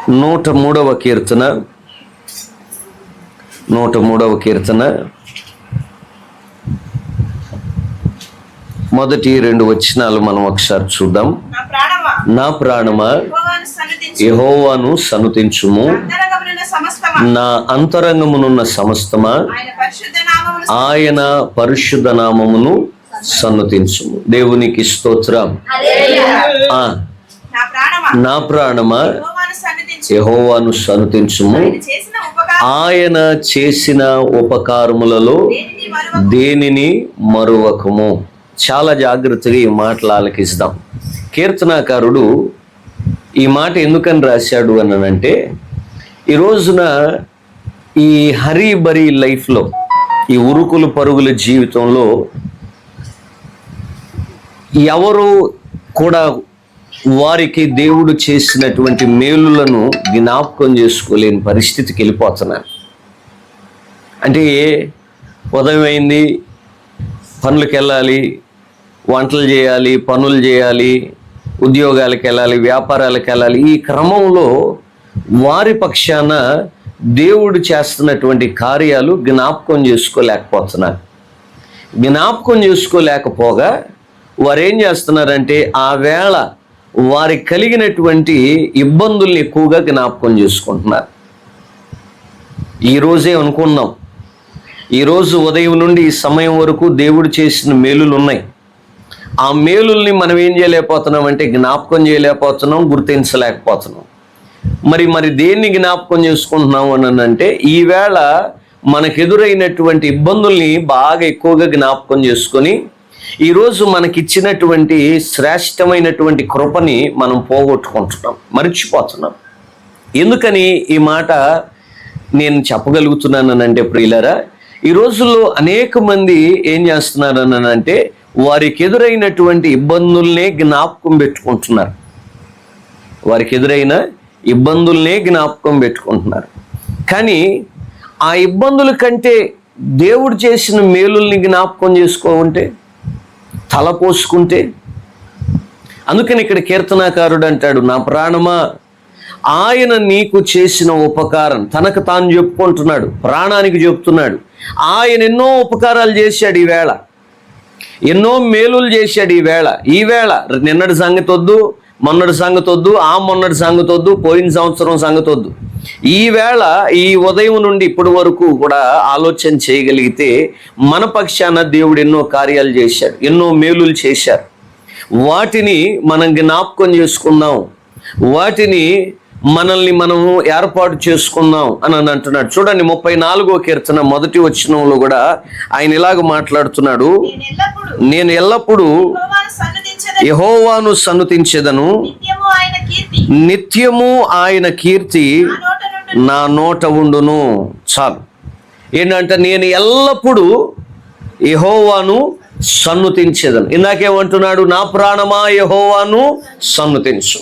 103వ కీర్తన 103వ కీర్తన మొదటి 2 వచనాలు మనం ఒకసారి చూద్దాం. నా ప్రాణమా యెహోవాను సన్నుతించుము, నా అంతరంగమునున్న సమస్తమా ఆయన పరిశుద్ధ నామమును సన్నుతించుము. దేవునికి స్తోత్రం. నా ప్రాణమా యెహోవాను సన్నుతించుము, ఆయన చేసిన ఉపకారములలో దేనిని మరువకము. చాలా జాగ్రత్తగా ఈ మాటలు ఆలకిస్తాం. కీర్తనాకారుడు ఈ మాట ఎందుకని రాశాడు అనంటే, ఈ రోజున ఈ హరీబరీ లైఫ్లో, ఈ ఉరుకులు పరుగుల జీవితంలో ఎవరు కూడా వారికి దేవుడు చేసినటువంటి మేలులను జ్ఞాపకం చేసుకోలేని పరిస్థితికి వెళ్ళిపోతున్నారు. అంటే ఉదయం అయింది, పనులకు వెళ్ళాలి, వంటలు చేయాలి, పనులు చేయాలి, ఉద్యోగాలకు వెళ్ళాలి, వ్యాపారాలకు వెళ్ళాలి. ఈ క్రమంలో వారి పక్షాన దేవుడు చేస్తున్నటువంటి కార్యాలు జ్ఞాపకం చేసుకోలేకపోతున్నారు. జ్ఞాపకం చేసుకోలేకపోగా వారు ఏం చేస్తున్నారంటే, ఆ వేళ వారికి కలిగినటువంటి ఇబ్బందుల్ని ఎక్కువగా జ్ఞాపకం చేసుకుంటున్నారు. ఈరోజే అనుకున్నాం, ఈరోజు ఉదయం నుండి ఈ సమయం వరకు దేవుడు చేసిన మేలులు ఉన్నాయి. ఆ మేలుల్ని మనం ఏం చేయలేకపోతున్నాం అంటే జ్ఞాపకం చేయలేకపోతున్నాం, గుర్తించలేకపోతున్నాం. మరి దేన్ని జ్ఞాపకం చేసుకుంటున్నాం అని అంటే, ఈవేళ మనకెదురైనటువంటి ఇబ్బందుల్ని బాగా ఎక్కువగా జ్ఞాపకం చేసుకొని ఈరోజు మనకిచ్చినటువంటి శ్రేష్టమైనటువంటి కృపని మనం పోగొట్టుకుంటున్నాం, మర్చిపోతున్నాం. ఎందుకని ఈ మాట నేను చెప్పగలుగుతున్నానంటే, ప్రియులారా, ఈ రోజుల్లో అనేక మంది ఏం చేస్తున్నారనంటే వారికి ఎదురైనటువంటి ఇబ్బందుల్నే జ్ఞాపకం పెట్టుకుంటున్నారు. వారికి ఎదురైన ఇబ్బందుల్నే జ్ఞాపకం పెట్టుకుంటున్నారు. కానీ ఆ ఇబ్బందుల కంటే దేవుడు చేసిన మేలుల్ని జ్ఞాపకం చేసుకోకుంటే, తలపోసుకుంటే. అందుకని ఇక్కడ కీర్తనాకారుడు అంటాడు, నా ప్రాణమా ఆయన నీకు చేసిన ఉపకారం. తనకు తాను చెప్పుకుంటున్నాడు, ప్రాణానికి చెప్తున్నాడు. ఆయన ఎన్నో ఉపకారాలు చేశాడు, ఈవేళ ఎన్నో మేలులు చేశాడు. ఈవేళ నిన్నటి సంగతి వద్దు, మొన్నటి సంగతి వద్దు, మొన్నటి సంగతి వద్దు, పోయిన సంవత్సరం సంగతి వద్దు. ఈవేళ ఈ ఉదయం నుండి ఇప్పటి వరకు కూడా ఆలోచన చేయగలిగితే మన పక్షాన దేవుడు ఎన్నో కార్యాలు చేశాడు, ఎన్నో మేలులు చేశారు. వాటిని మనం జ్ఞాపకం చేసుకుందాం, వాటిని మనల్ని మనం ఏర్పాటు చేసుకుందాం అని అంటున్నాడు. చూడండి, 34వ కీర్తన మొదటి వచనంలో కూడా ఆయన ఇలాగ మాట్లాడుతున్నాడు, నేను ఎల్లప్పుడూ యెహోవాను సన్నుతించెదను, నిత్యము ఆయన కీర్తి నా నోట ఉండును. చాలు. ఏంటంటే, నేను ఎల్లప్పుడూ యెహోవాను సన్నుతించెదను. ఇందాకేమంటున్నాడు, నా ప్రాణమా యెహోవాను సన్నుతించు,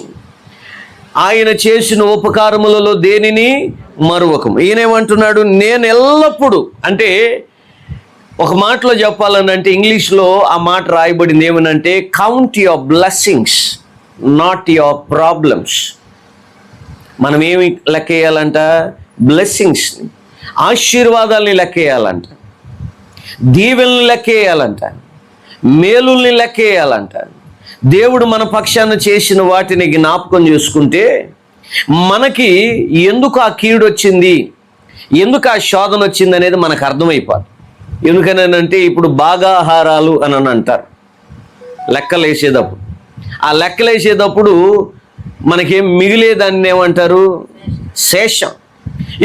ఆయన చేసిన ఉపకారములలో దేనిని మరువకము. ఈయనేమంటున్నాడు, నేను ఎల్లప్పుడూ. అంటే ఒక మాటలో చెప్పాలనంటే, ఇంగ్లీష్లో ఆ మాట రాయబడింది ఏమనంటే, count your blessings not your problems. మనం ఏమి లెక్కేయాలంట? బ్లెస్సింగ్స్ని, ఆశీర్వాదాలని లెక్కేయాలంట, దీవెనల్ని లెక్కేయాలంట, మేలుల్ని లెక్కేయాలంట. దేవుడు మన పక్షాన చేసిన వాటిని జ్ఞాపకం చేసుకుంటే మనకి ఎందుకు ఆ కీడు వచ్చింది, ఎందుకు ఆ శోధన వచ్చింది అనేది మనకు అర్థమైపోదు. ఎందుకనంటే, ఇప్పుడు భాగాహారాలు అని అంటారు లెక్కలేసేటప్పుడు. ఆ లెక్కలేసేటప్పుడు మనకేం మిగిలేదాన్ని ఏమంటారు? శేషం.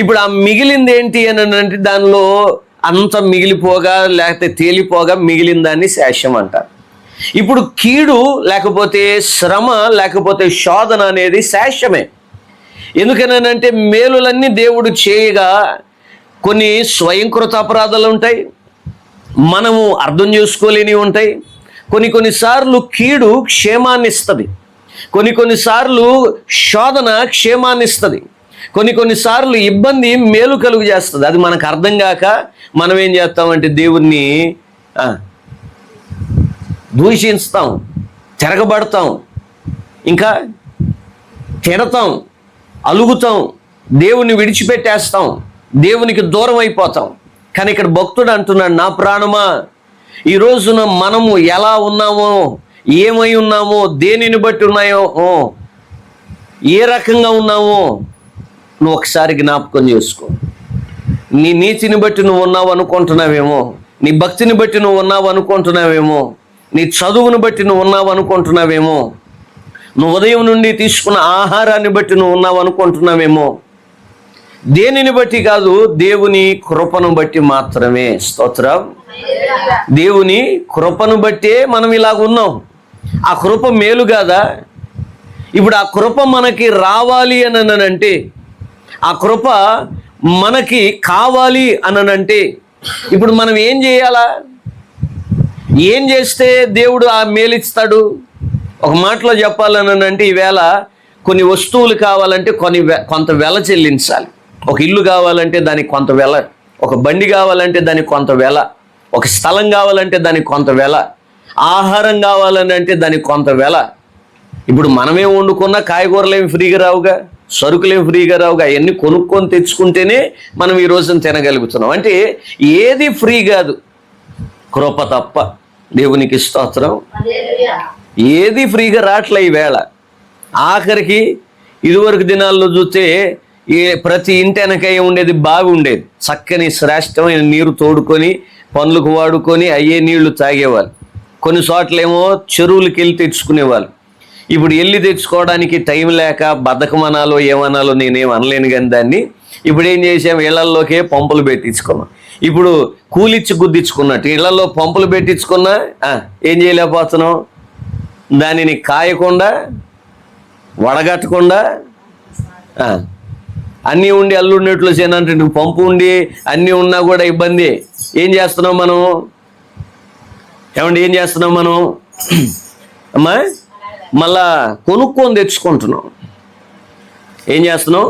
ఇప్పుడు ఆ మిగిలింది ఏంటి అని అంటే, దానిలో అంత మిగిలిపోగా లేకపోతే తేలిపోగా మిగిలిన దాన్ని శేషం అంటారు. ఇప్పుడు కీడు లేకపోతే శ్రమ లేకపోతే శోధన అనేది శేషమే. ఎందుకనంటే, మేలులన్నీ దేవుడు చేయగా కొన్ని స్వయంకృత అపరాధాలు ఉంటాయి, మనము అర్థం చేసుకోలేనివి ఉంటాయి. కొన్నిసార్లు కీడు క్షేమాన్ని ఇస్తుంది, కొన్నిసార్లు శోధన క్షేమాన్ని ఇస్తుంది, కొన్నిసార్లు ఇబ్బంది మేలు కలుగు చేస్తుంది. అది మనకు అర్థం కాక మనం ఏం చేస్తామంటే దేవుణ్ణి దూషిస్తాం, తిరగబడతాం, ఇంకా తిడతాం, అలుగుతాం, దేవుని విడిచిపెట్టేస్తాం, దేవునికి దూరం అయిపోతాం. కానీ ఇక్కడ భక్తుడు అంటున్నాడు, నా ప్రాణమా, ఈ రోజున మనము ఎలా ఉన్నామో, ఏమై ఉన్నామో, దేనిని బట్టి ఉన్నాయో, ఏ రకంగా ఉన్నామో నువ్వు ఒకసారి జ్ఞాపకం చేసుకో. నీ నీతిని బట్టి నువ్వు ఉన్నావు అనుకుంటున్నావేమో, నీ భక్తిని బట్టి నువ్వు ఉన్నావు అనుకుంటున్నావేమో, నీ చదువును బట్టి నువ్వు ఉన్నావు అనుకుంటున్నావేమో, నువ్వు ఉదయం నుండి తీసుకున్న ఆహారాన్ని బట్టి నువ్వు ఉన్నావు అనుకుంటున్నావేమో. దేనిని బట్టి కాదు, దేవుని కృపను బట్టి మాత్రమే. స్తోత్రం. దేవుని కృపను బట్టే మనం ఇలాగ ఉన్నాం. ఆ కృప మేలు కాదా? ఇప్పుడు ఆ కృప మనకి రావాలి అనంటే, ఆ కృప మనకి కావాలి అనంటే ఇప్పుడు మనం ఏం చేయాలా? ఏం చేస్తే దేవుడు ఆ మేలిస్తాడు? ఒక మాటలో చెప్పాలనంటే, ఈవేళ కొన్ని వస్తువులు కావాలంటే కొంత వెల చెల్లించాలి. ఒక ఇల్లు కావాలంటే దానికి కొంత వెల, ఒక బండి కావాలంటే దానికి కొంత వెల, ఒక స్థలం కావాలంటే దానికి కొంత వెల, ఆహారం కావాలని అంటే దానికి కొంత వెల. ఇప్పుడు మనమే వండుకున్న కాయగూరలు ఏమి ఫ్రీగా రావుగా, సరుకులు ఏమి ఫ్రీగా రావుగా. అవన్నీ కొనుక్కొని తెచ్చుకుంటేనే మనం ఈ రోజున తినగలుగుతున్నాం. అంటే ఏది ఫ్రీ కాదు, కృప తప్ప. దేవునికి స్తోత్రం. ఏది ఫ్రీగా రావట్లే ఈవేళ. ఆఖరికి ఇదివరకు దినాల్లో చూస్తే ప్రతి ఇంటి వెనకాయ ఉండేది బావి ఉండేది. చక్కని శ్రేష్టమైన నీరు తోడుకొని పనులకు వాడుకొని అయ్యే నీళ్లు తాగేవాళ్ళు. కొన్ని చోట్లేమో చెరువులకి వెళ్ళి తెచ్చుకునేవాళ్ళు. ఇప్పుడు వెళ్ళి తెచ్చుకోవడానికి టైం లేక బద్ధకమనాలో ఏమనాలో నేనేం అనలేను, కానీ దాన్ని ఇప్పుడు ఏం చేసాం, ఇళ్లల్లోకే పంపులు పెట్టించుకున్నాం. ఇప్పుడు కూలిచ్చి గుద్దించుకున్నట్టు ఇళ్లలో పంపులు పెట్టించుకున్నా ఏం చేయలేకపోతున్నాం, దానిని కాయకుండా వడగట్టకుండా అన్నీ ఉండి అల్లుడినట్లు చేయనంటే పంపు ఉండి అన్నీ ఉన్నా కూడా ఇబ్బంది. ఏం చేస్తున్నాం మనం? ఏమండి ఏం చేస్తున్నాం మనం? అమ్మా మళ్ళా కొనుక్కొని తెచ్చుకుంటున్నాం. ఏం చేస్తున్నాం?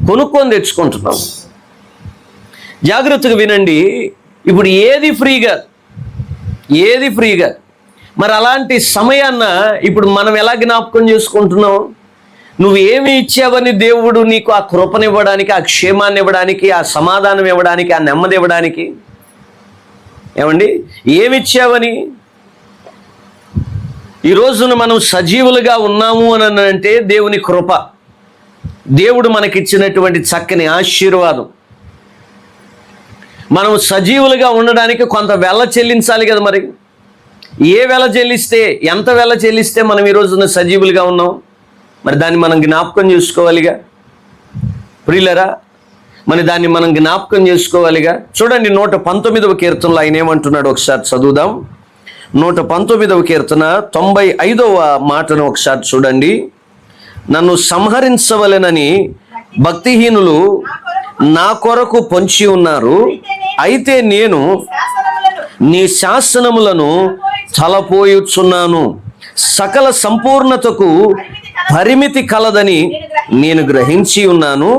కొనుక్కొని తెచ్చుకుంటున్నాం. జాగ్రత్తగా వినండి. ఇప్పుడు ఏది ఫ్రీగా. మరి అలాంటి సమయాన్న ఇప్పుడు మనం ఎలా జ్ఞాపకం చేసుకుంటున్నాం? నువ్వు ఏమి ఇచ్చావని దేవుడు నీకు ఆ కృపనివ్వడానికి, ఆ క్షేమాన్ని ఇవ్వడానికి, ఆ సమాధానం ఇవ్వడానికి, ఆ నెమ్మది ఇవ్వడానికి? ఏమండి ఏమిచ్చావని? ఈ రోజున మనం సజీవులుగా ఉన్నాము అని అంటే దేవుని కృప, దేవుడు మనకిచ్చినటువంటి చక్కని ఆశీర్వాదం. మనం సజీవులుగా ఉండడానికి కొంత వెల చెల్లించాలి కదా. మరి ఏ వెల చెల్లిస్తే, ఎంత వెల చెల్లిస్తే మనం ఈ రోజున సజీవులుగా ఉన్నాం? మరి దాన్ని మనం జ్ఞాపకం చేసుకోవాలిగా ప్రియులరా. మరి దాన్ని మనం జ్ఞాపకం చేసుకోవాలిగా. చూడండి 119వ కీర్తనలో ఆయన ఏమంటున్నాడు ఒకసారి చదువుదాం. 119వ కీర్తన 95వ మాటను ఒకసారి చూడండి. నన్ను సంహరించవలెనని భక్తిహీనులు నా కొరకు పొంచి ఉన్నారు, అయితే నేను నీ శాసనములను తలపోయుచున్నాను. సకల సంపూర్ణతకు పరిమితి కలదని నేను గ్రహించి ఉన్నాను.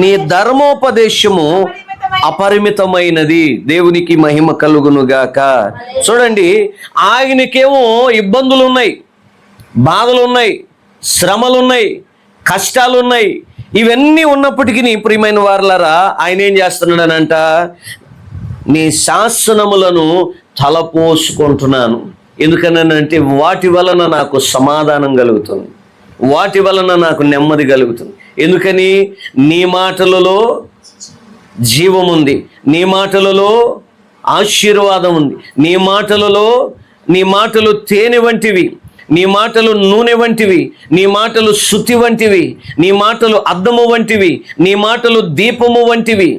నీ ధర్మోపదేశము అపరిమితమైనది. దేవునికి మహిమ కలుగునుగాక. చూడండి, ఆయనకేమో ఇబ్బందులు ఉన్నాయి, బాధలు ఉన్నాయి, శ్రమలు ఉన్నాయి, కష్టాలు ఉన్నాయి. ఇవన్నీ ఉన్నప్పటికీ ప్రియమైన వారలారా, ఆయన ఏం చేస్తున్నాడనంట, నీ శాసనములను తలపోసుకుంటున్నాను. ఎందుకనంటే వాటి వలన నాకు సమాధానం కలుగుతుంది, వాటి వలన నాకు నెమ్మది కలుగుతుంది. ఎందుకని? నీ మాటలలో జీవం ఉంది, నీ మాటలలో ఆశీర్వాదం ఉంది, నీ మాటలు తేనె వంటివి, నీ మాటలు నూనె వంటివి, నీ మాటలు శుద్ధి వంటివి, నీ మాటలు అద్దము వంటివి, నీ మాటలు దీపము వంటివి.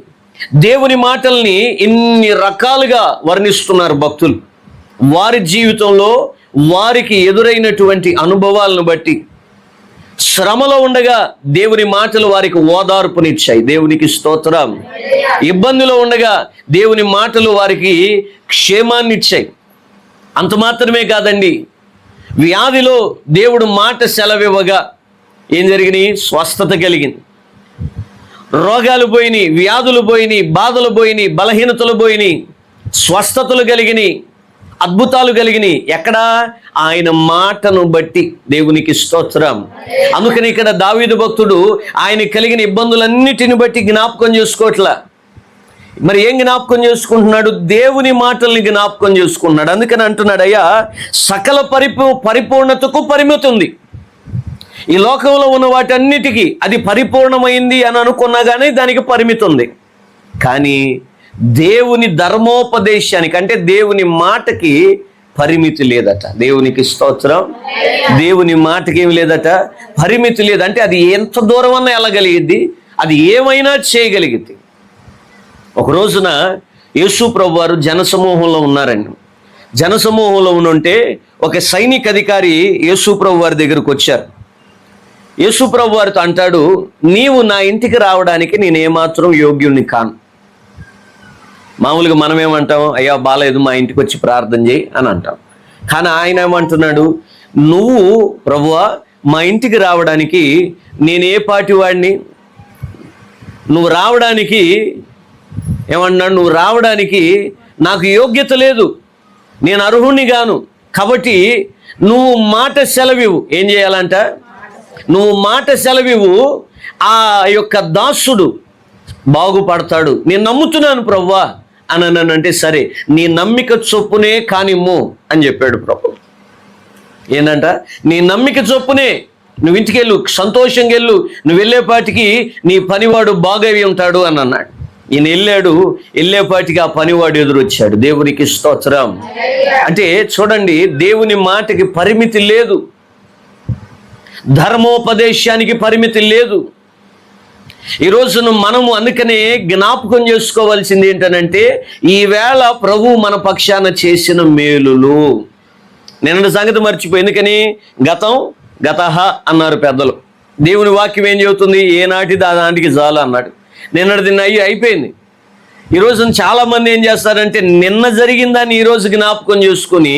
దేవుని మాటల్ని ఇన్ని రకాలుగా వర్ణిస్తున్నారు భక్తులు. వారి జీవితంలో వారికి ఎదురైనటువంటి అనుభవాలను బట్టి, శ్రమలో ఉండగా దేవుని మాటలు వారికి ఓదార్పునిచ్చాయి. దేవునికి స్తోత్రం. ఇబ్బందిలో ఉండగా దేవుని మాటలు వారికి క్షేమాన్ని ఇచ్చాయి. అంత మాత్రమే కాదండి, వ్యాధిలో దేవుడు మాట సెలవివ్వగా ఏం జరిగినాయి? స్వస్థత కలిగింది. రోగాలు పోయినాయి, వ్యాధులు పోయినాయి, బాధలు పోయినాయి, బలహీనతలు పోయినాయి, స్వస్థతలు కలిగినాయి, అద్భుతాలు కలిగినాయి. ఎక్కడ? ఆయన మాటను బట్టి. దేవునికి స్తోత్రం. అందుకని ఇక్కడ దావీదు భక్తుడు ఆయన కలిగిన ఇబ్బందులన్నిటిని బట్టి జ్ఞాపకం చేసుకోవట్లా. మరి ఏం జ్ఞాపకం చేసుకుంటున్నాడు? దేవుని మాటల్ని జ్ఞాపకం చేసుకుంటున్నాడు. అందుకని అంటున్నాడు, అయ్యా సకల పరిపూర్ణతకు పరిమితి ఉంది. ఈ లోకంలో ఉన్న వాటన్నిటికీ అది పరిపూర్ణమైంది అని అనుకున్నా కానీ దానికి పరిమితి ఉంది. కానీ దేవుని ధర్మోపదేశానికి, అంటే దేవుని మాటకి పరిమితి లేదట. దేవునికి స్తోత్రం. దేవుని మాటకి ఏమి లేదట, పరిమితి లేదు. అంటే అది ఎంత దూరం అన్నా వెళ్ళగలిగిద్ది, అది ఏమైనా చేయగలిగిద్ది. ఒక రోజున యేసు ప్రభు వారు జనసమూహంలో ఉన్నారండి. జనసమూహంలో ఉంటే ఒక సైనిక అధికారి యేసు ప్రభు వారి దగ్గరకు వచ్చారు. యేసు ప్రభు వారితో అంటాడు, నీవు నా ఇంటికి రావడానికి నేను ఏమాత్రం యోగ్యుణ్ణి కాను. మామూలుగా మనం ఏమంటాం? అయ్యా బాలేదు, మా ఇంటికి వచ్చి ప్రార్థన చేయి అని అంటాం. కానీ ఆయన ఏమంటున్నాడు, నువ్వు ప్రభువా మా ఇంటికి రావడానికి నేను ఏ పాటి వాడిని? నువ్వు రావడానికి ఏమన్నాడు? నువ్వు రావడానికి నాకు యోగ్యత లేదు, నేను అర్హుణ్ణి గాను. కాబట్టి నువ్వు మాట సెలవివు. ఏం చేయాలంట? నువ్వు మాట సెలవివు, ఆ యొక్క దాసుడు బాగుపడతాడు. నేను నమ్ముతున్నాను ప్రభువా అని అన్నానంటే, సరే నీ నమ్మిక చొప్పునే కానిమ్ము అని చెప్పాడు ప్రభు. ఏంటంట? నీ నమ్మిక చొప్పునే నువ్వు ఇంటికి వెళ్ళు, సంతోషంగా వెళ్ళు, నువ్వు వెళ్ళేపాటికి నీ పనివాడు బాగవి ఉంటాడు అని అన్నాడు. ఈయన వెళ్ళేపాటికి ఆ పనివాడు ఎదురొచ్చాడు. దేవునికి స్తోత్రం. అంటే చూడండి, దేవుని మాటకి పరిమితి లేదు, ధర్మోపదేశానికి పరిమితి లేదు. ఈరోజున మనము అందుకనే జ్ఞాపకం చేసుకోవాల్సింది ఏంటనంటే, ఈవేళ ప్రభు మన పక్షాన చేసిన మేలులు. నిన్న సంగతి మర్చిపోయి, ఎందుకని గతహ అన్నారు పెద్దలు. దేవుని వాక్యం ఏం చెబుతుంది? ఏనాటిది ఆ నాటికి చాలు అన్నాడు. నిన్నటి దిన అయిపోయింది. ఈరోజు చాలామంది ఏం చేస్తారంటే, నిన్న జరిగిన దాన్ని ఈరోజు జ్ఞాపకం చేసుకుని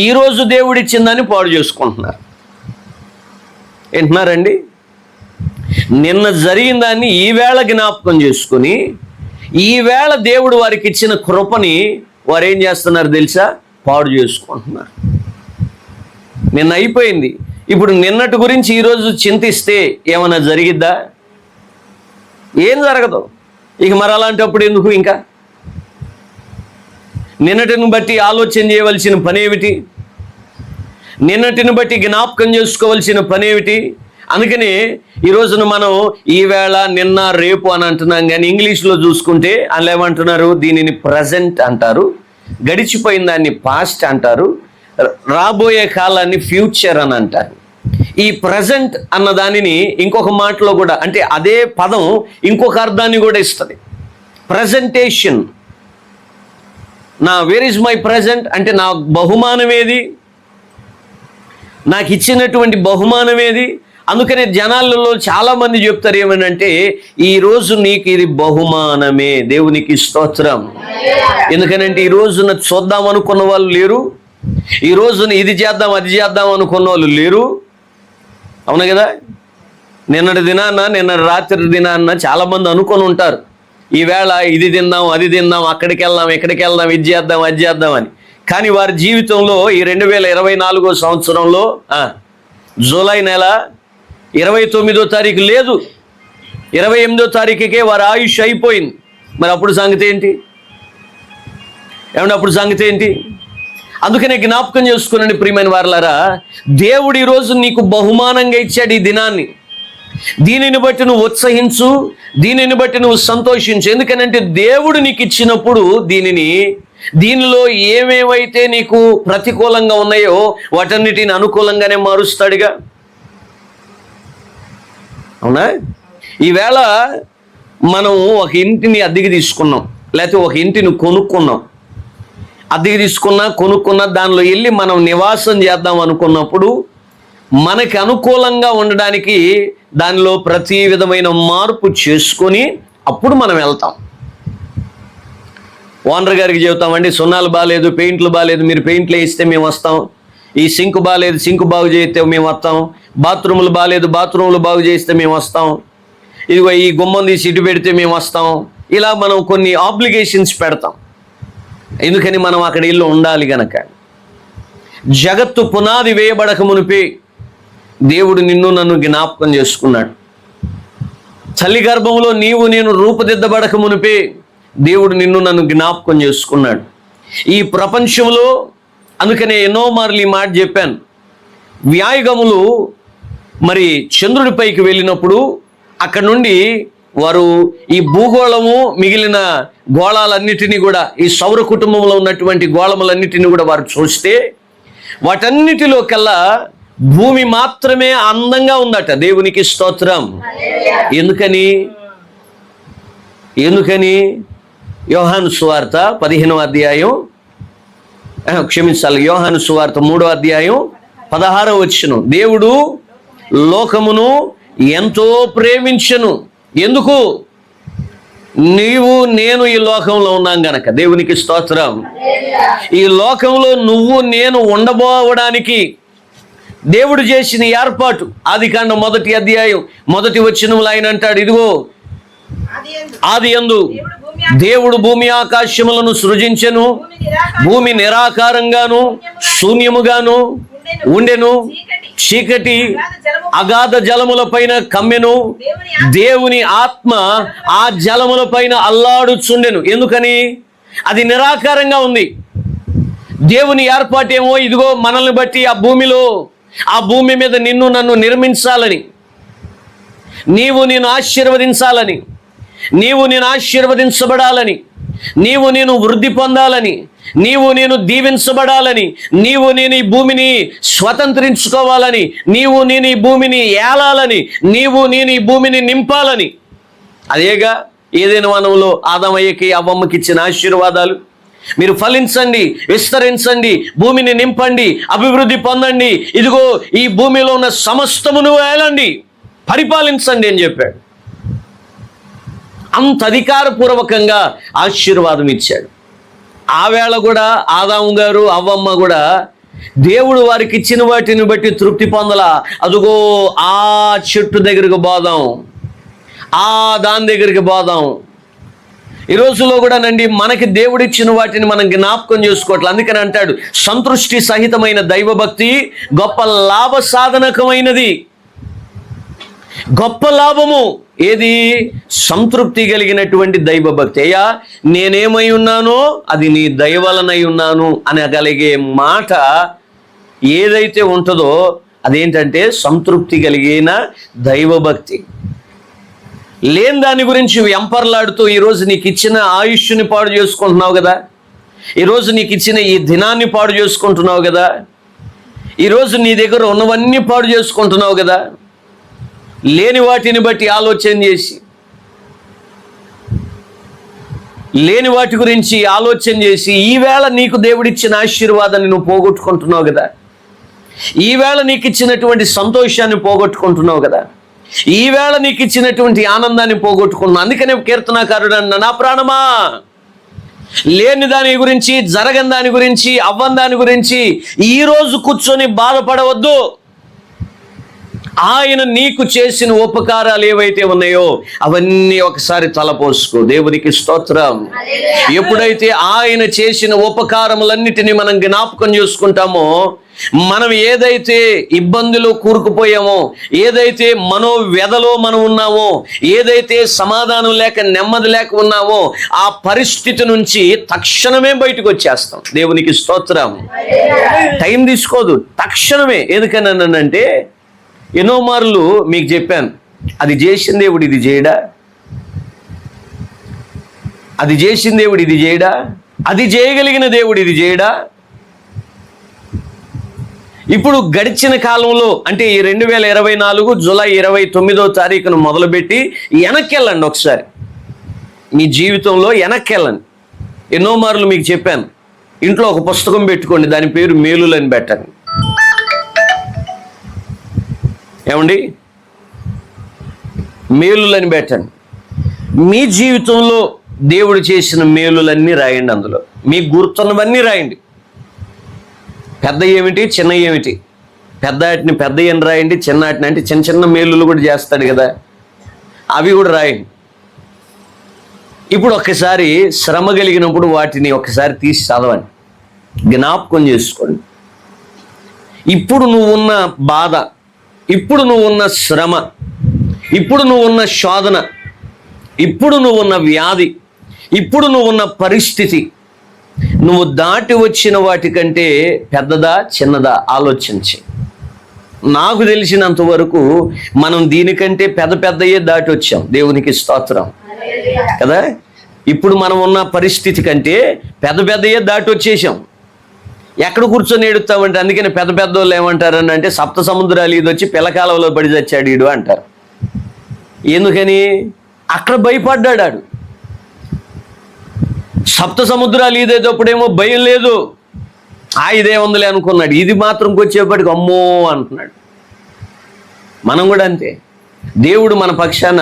ఈరోజు దేవుడిచ్చిన దాన్ని పాడు చేసుకుంటున్నారు. వింటున్నారండి? నిన్న జరిగిన దాన్ని ఈవేళ జ్ఞాపకం చేసుకుని ఈవేళ దేవుడు వారికి ఇచ్చిన కృపని వారు ఏం చేస్తున్నారు తెలుసా? పాడు చేసుకుంటున్నారు. నిన్న అయిపోయింది, ఇప్పుడు నిన్నటి గురించి ఈరోజు చింతిస్తే ఏమైనా జరిగిద్దా? ఏం జరగదు. ఇక మరి అలాంటప్పుడు ఎందుకు? ఇంకా నిన్నటిని బట్టి ఆలోచన చేయవలసిన పనేమిటి? నిన్నటిని బట్టి జ్ఞాపకం చేసుకోవలసిన పనేమిటి? అందుకని ఈరోజున మనం ఈవేళ, నిన్న, రేపు అని అంటున్నాం. కానీ ఇంగ్లీష్లో చూసుకుంటే అందులో ఏమంటున్నారు? దీనిని ప్రజెంట్ అంటారు, గడిచిపోయిన దాన్ని పాస్ట్ అంటారు, రాబోయే కాలాన్ని ఫ్యూచర్ అని అంటారు. ఈ ప్రజెంట్ అన్న దానిని ఇంకొక మాటలో కూడా, అంటే అదే పదం ఇంకొక అర్థాన్ని కూడా ఇస్తుంది. Presentation. Where is my present అంటే నా బహుమానం ఏది, నాకు ఇచ్చినటువంటి బహుమానం ఏది? అందుకనే జనాలలో చాలామంది చెప్తారు ఏమనంటే, ఈరోజు నీకు ఇది బహుమానమే. దేవునికి స్తోత్రం. ఎందుకనంటే ఈ రోజున చూద్దాం అనుకున్న వాళ్ళు లేరు, ఈ రోజున ఇది చేద్దాం అది చేద్దాం అనుకున్న వాళ్ళు లేరు. అవును కదా? నిన్న రాత్రి దినాన్న చాలామంది అనుకొని ఉంటారు, ఈవేళ ఇది తిందాం అది తిందాం, అక్కడికి వెళ్దాం ఇక్కడికి వెళ్దాం, ఇది చేద్దాం అది చేద్దాం అని. కానీ వారి జీవితంలో ఈ 2024 సంవత్సరంలో జూలై నెల 29వ తారీఖు లేదు, 28వ తారీఖుకే వారి ఆయుష్ అయిపోయింది. మరి అప్పుడు సంగతి ఏంటి? ఏమంటే అప్పుడు సంగతి ఏంటి? అందుకనే జ్ఞాపకం చేసుకునండి ప్రియమైన వారలారా, దేవుడు ఈరోజు నీకు బహుమానంగా ఇచ్చాడు ఈ దినాన్ని. దీనిని బట్టి నువ్వు ఉత్సహించు, దీనిని బట్టి నువ్వు సంతోషించు. ఎందుకనంటే దేవుడు నీకు ఇచ్చినప్పుడు దీనిలో ఏమేమైతే నీకు ప్రతికూలంగా ఉన్నాయో వాటన్నిటిని అనుకూలంగానే మారుస్తాడుగా. అవునా? ఈవేళ మనం ఒక ఇంటిని అద్దెకి తీసుకున్నాం, లేకపోతే ఒక ఇంటిని కొనుక్కున్నాం. అద్దెకి కొనుక్కున్నా దానిలో వెళ్ళి మనం నివాసం చేద్దాం అనుకున్నప్పుడు మనకి అనుకూలంగా ఉండడానికి దానిలో ప్రతి విధమైన మార్పు చేసుకొని అప్పుడు మనం వెళ్తాం. ఓనర్ గారికి చెబుతామండి, సున్నాలు బాగాలేదు, పెయింట్లు బాగాలేదు, మీరు పెయింట్లు వేస్తే మేము వస్తాం. ఈ సింక్ బాగాలేదు, సింక్ బాగు చేస్తే మేము వస్తాం. బాత్రూములు బాగాలేదు, బాత్రూములు బాగు చేస్తే మేము వస్తాం. ఇదిగో ఈ గుమ్మం తీసి ఇటు పెడితే మేము వస్తాం. ఇలా మనం కొన్ని ఆబ్లిగేషన్స్ పెడతాం. ఎందుకని? మనం అక్కడ ఇల్లు ఉండాలి కనుక. జగత్తు పునాది వేయబడక మునిపే దేవుడు నిన్ను నన్ను జ్ఞాపకం చేసుకున్నాడు. తల్లి గర్భంలో నీవు నేను రూపుదిద్దబడక మునిపే దేవుడు నిన్ను నన్ను జ్ఞాపకం చేసుకున్నాడు. ఈ ప్రపంచంలో అందుకనే ఎన్నో మార్లు ఈ మాట చెప్పాను, వ్యాయగములు మరి చంద్రుడిపైకి వెళ్ళినప్పుడు అక్కడ నుండి వారు ఈ భూగోళము మిగిలిన గోళాలన్నిటినీ కూడా, ఈ సౌర కుటుంబంలో ఉన్నటువంటి గోళములన్నిటినీ కూడా వారు చూస్తే వాటన్నిటిలో కల్లా భూమి మాత్రమే అందంగా ఉందట. దేవునికి స్తోత్రం. ఎందుకని యోహాను సువార్త 15వ అధ్యాయం, క్షమించాలి, యోహాను సువార్త 3వ అధ్యాయం 16వ వచనం, దేవుడు లోకమును ఎంతో ప్రేమించెను. ఎందుకు? నీవు నేను ఈ లోకంలో ఉన్నాం గనక. దేవునికి స్తోత్రం. ఈ లోకంలో నువ్వు నేను ఉండబోవడానికి దేవుడు చేసిన ఏర్పాటు. ఆదికాండం 1వ అధ్యాయం 1వ వచనంలో ఆయన అంటాడు, ఇదిగో ఆదియందు దేవుడు భూమి ఆకాశములను సృజించెను, భూమి నిరాకారంగాను శూన్యముగాను ఉండెను, చీకటి అగాధ జలముల పైన కమ్మెను, దేవుని ఆత్మ ఆ జలముల పైన అల్లాడుచుండెను. ఎందుకని? అది నిరాకారంగా ఉంది. దేవుని ఏర్పాటేమో ఇదిగో మనల్ని బట్టి ఆ భూమి మీద నిన్ను నన్ను నిర్మించాలని, నీవు నేను ఆశీర్వదించాలని, నీవు నేను ఆశీర్వదించబడాలని, నీవు నేను వృద్ధి పొందాలని, నీవు నేను దీవించబడాలని, నీవు నేను ఈ భూమిని స్వతంత్రించుకోవాలని, నీవు నేను ఈ భూమిని ఏలాలని, నీవు నేను ఈ భూమిని నింపాలని. అదేగా ఏదైనా వనంలో ఆదామయ్యకి అవ్వమ్మకి ఇచ్చిన ఆశీర్వాదాలు. మీరు ఫలించండి, విస్తరించండి, భూమిని నింపండి, అభివృద్ధి పొందండి, ఇదిగో ఈ భూమిలో ఉన్న సమస్తమును ఏలండి, పరిపాలించండి అని చెప్పాడు. అంత అధికారపూర్వకంగా ఆశీర్వాదం ఇచ్చాడు. ఆ వేళ కూడా ఆదాము గారు అవ్వమ్మ కూడా దేవుడు వారికి ఇచ్చిన వాటిని బట్టి తృప్తి పొందలా. అదుగో ఆ చెట్టు దగ్గరికి పోదాం, దాని దగ్గరికి పోదాం. ఈ రోజుల్లో కూడా నండి మనకి దేవుడిచ్చిన వాటిని మనం జ్ఞాపకం చేసుకోవట్లేదు. అందుకని అంటాడు, సంతృష్టి సహితమైన దైవభక్తి గొప్ప లాభ సాధనకమైనది. గొప్ప లాభము ఏది? సంతృప్తి కలిగినటువంటి దైవభక్తి. అయ్యా నేనేమై ఉన్నానో అది నీ దయ వలనై ఉన్నాను అనగలిగే మాట ఏదైతే ఉంటుందో అదేంటంటే సంతృప్తి కలిగిన దైవభక్తి. లేని దాని గురించి వెంపర్లాడుతూ ఈరోజు నీకు ఇచ్చిన ఆయుష్ని పాడు చేసుకుంటున్నావు కదా, ఈరోజు నీకు ఇచ్చిన ఈ దినాన్ని పాడు చేసుకుంటున్నావు కదా, ఈరోజు నీ దగ్గర ఉన్నవన్నీ పాడు చేసుకుంటున్నావు కదా, లేని వాటిని బట్టి ఆలోచన చేసి, లేని వాటి గురించి ఆలోచన చేసి ఈవేళ నీకు దేవుడిచ్చిన ఆశీర్వాదాన్ని నువ్వు పోగొట్టుకుంటున్నావు కదా, ఈవేళ నీకు ఇచ్చినటువంటి సంతోషాన్ని పోగొట్టుకుంటున్నావు కదా, ఈవేళ నీకు ఇచ్చినటువంటి ఆనందాన్ని పోగొట్టుకున్నావు. అందుకనే కీర్తనాకారుడు అన్న, నా ప్రాణమా లేని దాని గురించి, జరగని దాని గురించి, అవ్వని దాని గురించి ఈరోజు కూర్చొని బాధపడవద్దు. ఆయన నీకు చేసిన ఉపకారాలు ఏవైతే ఉన్నాయో అవన్నీ ఒకసారి తలపోసుకో. దేవునికి స్తోత్రం. ఎప్పుడైతే ఆయన చేసిన ఉపకారములన్నిటినీ మనం జ్ఞాపకం చేసుకుంటామో, మనం ఏదైతే ఇబ్బందులు కూరుకుపోయామో, ఏదైతే మనోవ్యధలో మనం ఉన్నామో, ఏదైతే సమాధానం లేక నెమ్మది లేక ఉన్నామో ఆ పరిస్థితి నుంచి తక్షణమే బయటకు వచ్చేస్తాం. దేవునికి స్తోత్రం. టైం తీసుకోదు, తక్షణమే. ఎందుకనంటే ఎన్నో మార్లు మీకు చెప్పాను, అది చేసిన దేవుడు ఇది చేయడా, అది చేసిన దేవుడు ఇది చేయడా, అది చేయగలిగిన దేవుడు ఇది చేయడా. ఇప్పుడు గడిచిన కాలంలో అంటే ఈ 2024 జూలై 29వ తారీఖును మొదలుపెట్టి వెనక్కి వెళ్ళండి. ఒకసారి మీ జీవితంలో వెనక్కి వెళ్ళండి. ఎన్నో మార్లు మీకు చెప్పాను, ఇంట్లో ఒక పుస్తకం పెట్టుకోండి, దాని పేరు మేలులని పెట్టండి. ఏమండి, మేలులని పెట్టండి. మీ జీవితంలో దేవుడు చేసిన మేలులన్నీ రాయండి. అందులో మీకు గుర్తున్నవన్నీ రాయండి. పెద్ద ఏమిటి చిన్న ఏమిటి, పెద్దాటిని పెద్ద అని రాయండి, చిన్నాటిని అంటే చిన్న చిన్న మేలులు కూడా చేస్తాడు కదా, అవి కూడా రాయండి. ఇప్పుడు ఒక్కసారి శ్రమ కలిగినప్పుడు వాటిని ఒక్కసారి తీసి చదవండి, జ్ఞాపకం చేసుకోండి. ఇప్పుడు నువ్వు ఉన్న బాధ, ఇప్పుడు నువ్వు ఉన్న శ్రమ, ఇప్పుడు నువ్వు ఉన్న శోధన, ఇప్పుడు నువ్వు ఉన్న వ్యాధి, ఇప్పుడు నువ్వు ఉన్న పరిస్థితి, నువ్వు దాటి వచ్చిన వాటికంటే పెద్దదా చిన్నదా ఆలోచించి. నాకు తెలిసినంత వరకు మనం దీనికంటే పెద్దయే దాటి వచ్చాం. దేవునికి స్తోత్రం కదా. ఇప్పుడు మనం ఉన్న పరిస్థితి కంటే పెద్దయే దాటి వచ్చేసాం. ఎక్కడ కూర్చొని ఏడుస్తామంటే, అందుకని పెద్ద వాళ్ళు ఏమంటారని అంటే, సప్త సముద్రాలు ఇది వచ్చి పిల్లకాలంలో పడి చచ్చాడు ఈడు అంటారు. ఎందుకని? అక్కడ భయపడ్డాడు. సప్త సముద్రాలు ఇదేటప్పుడేమో భయం లేదు, ఇదే ఉందిలే అనుకున్నాడు. ఇది మాత్రం వచ్చేప్పటికి అమ్మో అంటున్నాడు. మనం కూడా అంతే. దేవుడు మన పక్షాన